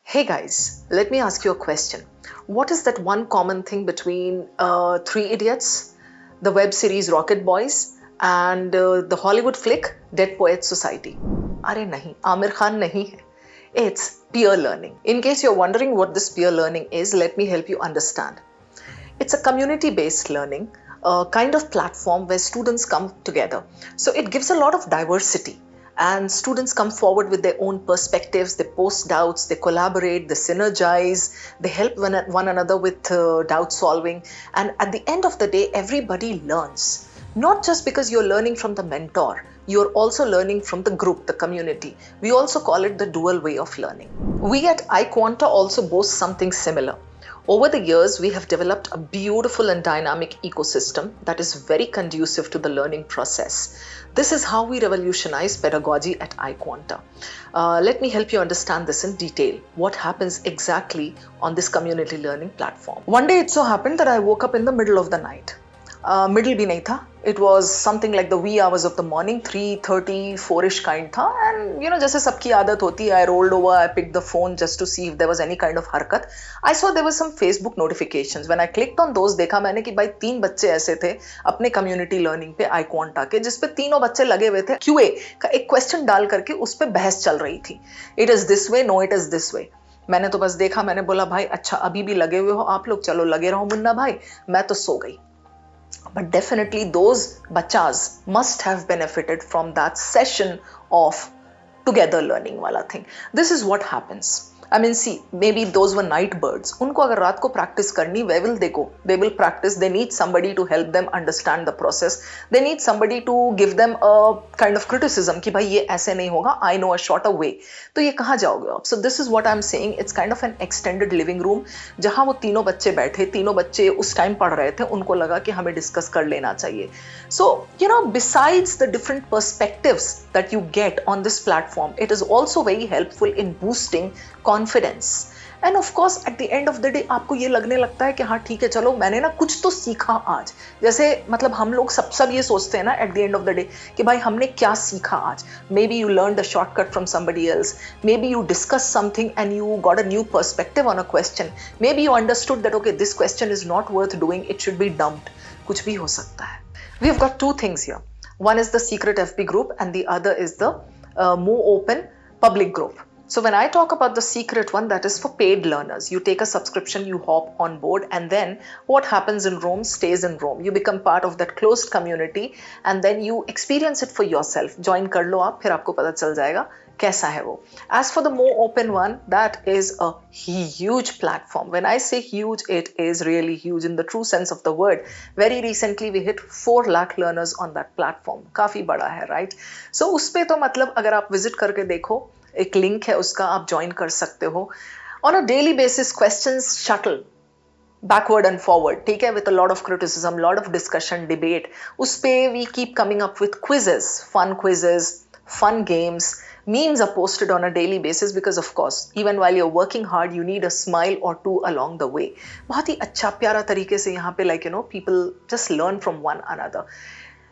Hey guys, let me ask you a question. What is that one common thing between Three Idiots, the web series Rocket Boys, and the Hollywood flick Dead Poets Society? अरे नहीं, आमिर खान नहीं है. It's peer learning. In case you're wondering what this peer learning is, let me help you understand. It's a community-based learning, a kind of platform where students come together. So it gives a lot of diversity. And students come forward with their own perspectives, they post doubts, they collaborate, they synergize, they help one another with doubt solving. And at the end of the day, everybody learns. Not just because you're learning from the mentor, you're also learning from the group, the community. We also call it the dual way of learning. We at iQuanta also boast something similar. Over the years, we have developed a beautiful and dynamic ecosystem that is very conducive to the learning process. This is how we revolutionize pedagogy at iQuanta. Let me help you understand this in detail. What happens exactly on this community learning platform? One day it so happened that I woke up in the middle of the night. Middle भी नहीं था. It was something like the wee hours of the morning, 3:30, 4ish kind था. And जैसे सबकी आदत होती है, I rolled over, I picked the phone just to see if there was any kind of हरकत. I saw there was some Facebook notifications. When I clicked on those, देखा मैंने कि भाई 3 बच्चे ऐसे थे अपने community learning पे iQuanta के, जिसपे तीनों बच्चे लगे हुए थे. QA का एक question डाल करके उस पे बहस चल रही थी. It is this way, no it is this way. मैंने तो बस देखा, मैंने बोला भाई अच्छा अभी भी लगे हुए हो आप लोग, चलो लगे रहो मुन्ना भाई, मैं तो सो गई. But definitely those bachas must have benefited from that session of together learning wala thing. This is what happens. I mean, see, maybe those were night birds. उनको अगर रात को practice करनी, where will they go? They will practice. They need somebody to help them understand the process. They need somebody to give them a kind of criticism कि भाई ये ऐसे नहीं होगा. I know a shorter way. तो ये कहाँ जाओगे आप? So this is what I'm saying. It's kind of an extended living room जहाँ वो तीनों बच्चे बैठे, तीनों बच्चे उस टाइम पढ़ रहे थे, उनको लगा कि हमें डिस्कस कर लेना चाहिए. So besides the different perspectives that you get on this platform, it is also very helpful in boosting confidence. And of course at the end of the day आपको ये लगने लगता है कि हाँ ठीक है, चलो मैंने ना कुछ तो सीखा आज. जैसे मतलब हम लोग सब ये सोचते हैं ना at the end of the day कि भाई हमने क्या सीखा आज. Maybe you learned a shortcut from somebody else. Maybe you discussed something and you got a new perspective on a question. Maybe you understood that okay, this question is not worth doing, it should be dumped. कुछ भी हो सकता है. We have got two things here. One is the secret FB group and the other is the more open public group. So when I talk about the secret one, that is for paid learners. You take a subscription, you hop on board, and then what happens in Rome stays in Rome. You become part of that closed community and then you experience it for yourself. Join कर लो आप, फिर आपको पता चल जाएगा कैसा है वो. As for the more open one, that is a huge platform. When I say huge, it is really huge in the true sense of the word. Very recently we hit 4 lakh learners on that platform. काफी बड़ा है, right? So उस पे तो मतलब अगर आप visit करके देखो, एक लिंक है उसका, आप ज्वाइन कर सकते हो. On a daily basis questions shuttle backward and forward, ठीक है, with a lot of criticism, lot of discussion, debate. उस पे we keep coming up with quizzes, fun games. Memes are posted on a daily basis because of course even while you're working hard you need a smile or two along the way. बहुत ही अच्छा प्यारा तरीके से यहाँ पे people just learn from one another.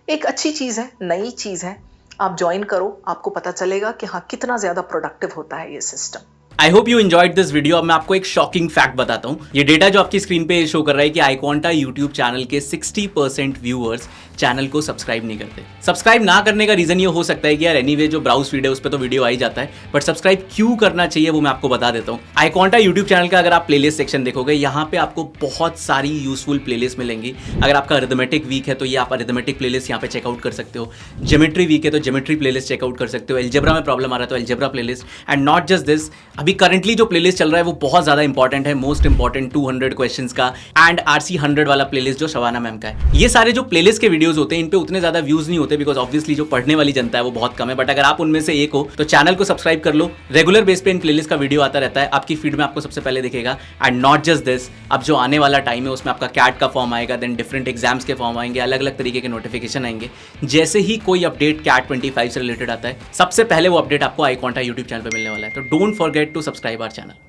एक अच्छी चीज़ है, नई चीज़ है. आप ज्वाइन करो, आपको पता चलेगा कि हाँ कितना ज्यादा प्रोडक्टिव होता है ये system. I hope you enjoyed this video. अब मैं आपको एक शॉकिंग फैक्ट बताता हूँ. ये डेटा जो आपकी स्क्रीन पे शो कर रहा है कि iQuanta यूट्यूब चैनल के 60% व्यूअर्स चैनल को सब्सक्राइब नहीं करते. सब्सक्राइब ना करने का रीजन ये हो सकता है कि यार एनीवे जो ब्राउज फीड है उस पर तो वीडियो आ ही जाता है, बट सब्सक्राइब क्यों करना चाहिए वो मैं आपको बता देता हूँ. iQuanta यूट्यूब चैनल का अगर आप प्लेलिस्ट सेक्शन देखोगे, यहाँ पे आपको बहुत सारी यूजफुल प्लेलिस्ट मिलेंगी. अगर आपका अरिथमेटिक वीक है तो ये आप अरिथमेटिक प्लेलिस्ट यहाँ पे चेकआउट कर सकते हो. ज्योमेट्री वीक है तो ज्योमेट्री प्लेलिस्ट चेकआउट कर सकते हो. एल्जेब्रा में प्रॉब्लम आ रहा है तो algebra playlist. And not just this, अभी करंटली जो प्लेलिस्ट चल रहा है वो बहुत ज्यादा इंपॉर्टेंट है. मोस्ट इंपॉर्टेंट 200 क्वेश्चंस का एंड RC 100 वाला प्लेलिस्ट जो शबाना मैम का है. ये सारे जो प्लेलिस्ट के वीडियोस होते हैं इन पे उतने ज्यादा व्यूज नहीं होते बिकॉज ऑब्वियसली जो पढ़ने वाली जनता है वो बहुत कम है. बट अगर आप उनमें से एक हो तो चैनल को सब्सक्राइब कर लो. रेगुलर बेस पे इन प्लेलिस्ट का वीडियो आता रहता है, आपकी फीड में आपको सबसे पहले दिखेगा. एंड नॉट जस्ट दिस, अब जो आने वाला टाइम है उसमें आपका कैट का फॉर्म आएगा, देन डिफरेंट एग्जाम्स के फॉर्म आएंगे, अलग अलग तरीके के नोटिफिकेशन आएंगे. जैसे ही कोई अपडेट कैट 25 से रिलेटेड आता है, सबसे पहले वो अपडेट आपको iQuanta यूट्यूब चैनल पर मिलने वाला है. तो don't forget to subscribe our channel.